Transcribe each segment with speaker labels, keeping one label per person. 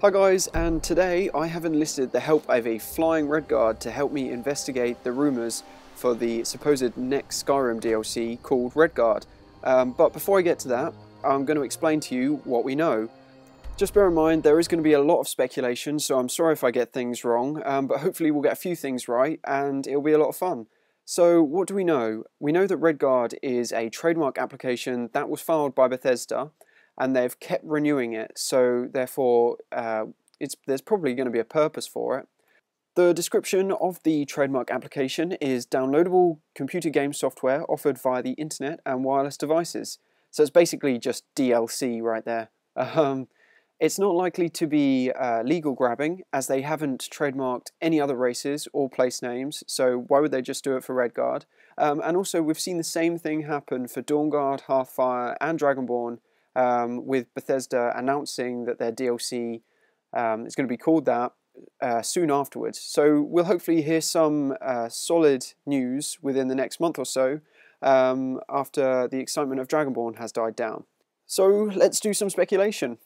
Speaker 1: Hi guys, and today I have enlisted the help of a flying Redguard to help me investigate the rumours for the supposed next Skyrim DLC called Redguard. But before I get to that, I'm going to explain to you what we know. Just bear in mind there is going to be a lot of speculation, so I'm sorry if I get things wrong, but hopefully we'll get a few things right and it'll be a lot of fun. So what do we know? We know that Redguard is a trademark application that was filed by Bethesda, and they've kept renewing it, so therefore there's probably going to be a purpose for it. The description of the trademark application is downloadable computer game software offered via the internet and wireless devices. So it's basically just DLC right there. It's not likely to be legal grabbing, as they haven't trademarked any other races or place names, so why would they just do it for Redguard? And also we've seen the same thing happen for Dawnguard, Hearthfire and Dragonborn, with Bethesda announcing that their DLC is going to be called that soon afterwards. So we'll hopefully hear some solid news within the next month or so after the excitement of Dragonborn has died down. So let's do some speculation.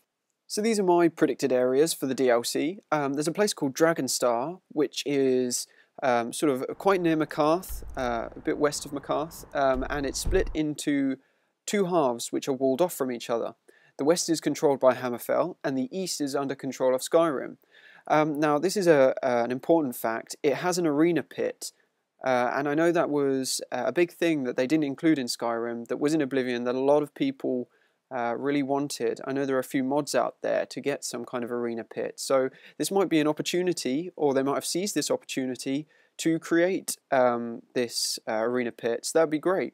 Speaker 1: So these are my predicted areas for the DLC. There's a place called Dragonstar, which is sort of quite near Macarth, a bit west of Macarth, and it's split into two halves which are walled off from each other. The west is controlled by Hammerfell and the east is under control of Skyrim. Now this is an important fact. It has an arena pit, and I know that was a big thing that they didn't include in Skyrim, that was in Oblivion, that a lot of people really wanted. I know there are a few mods out there to get some kind of arena pit, so this might be an opportunity, or they might have seized this opportunity to create this arena pit, so that would be great.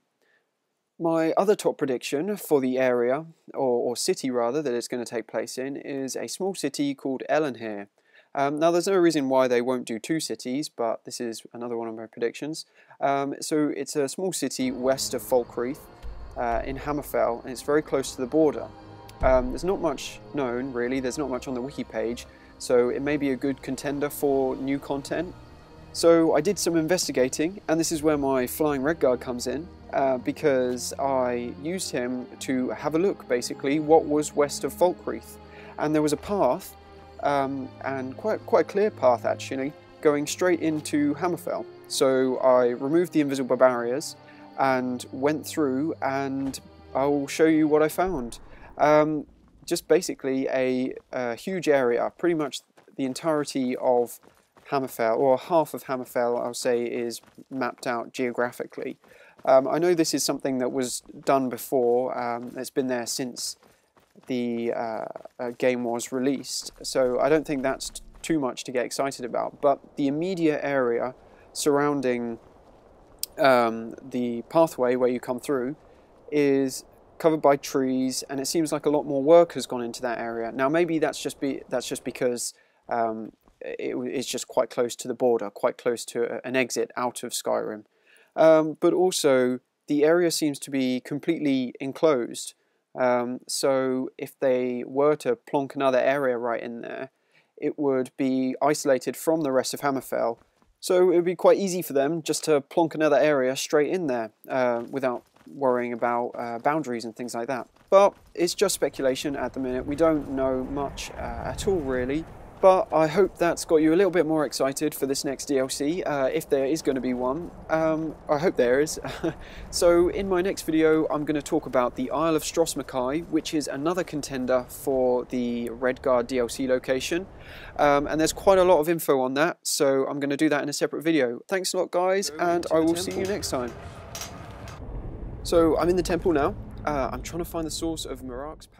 Speaker 1: My other top prediction for the area, or city rather, that it's going to take place in is a small city called Elinhir. Now there's no reason why they won't do two cities, but this is another one of my predictions. So it's a small city west of Falkreath in Hammerfell, and it's very close to the border. There's not much known really, there's not much on the wiki page, so it may be a good contender for new content. So I did some investigating, and this is where my flying Redguard comes in, because I used him to have a look basically what was west of Falkreath, and there was a path, and quite a clear path actually, going straight into Hammerfell. So I removed the invisible barriers and went through, and I will show you what I found. Just basically a huge area, pretty much the entirety of Hammerfell, or half of Hammerfell I'll say, is mapped out geographically. I know this is something that was done before, it's been there since the game was released, so I don't think that's too much to get excited about, but the immediate area surrounding the pathway where you come through is covered by trees, and it seems like a lot more work has gone into that area. Now maybe that's just because it's just quite close to the border, quite close to an exit out of Skyrim. But also the area seems to be completely enclosed, so if they were to plonk another area right in there, it would be isolated from the rest of Hammerfell, so it would be quite easy for them just to plonk another area straight in there without worrying about boundaries and things like that. But it's just speculation at the minute, we don't know much at all really. But I hope that's got you a little bit more excited for this next DLC, if there is going to be one. I hope there is. So in my next video I'm going to talk about the Isle of Stros M'kai, which is another contender for the Redguard DLC location. And there's quite a lot of info on that, so I'm going to do that in a separate video. Thanks a lot guys, and I will see you next time. So I'm in the temple now. I'm trying to find the source of Mirak's power.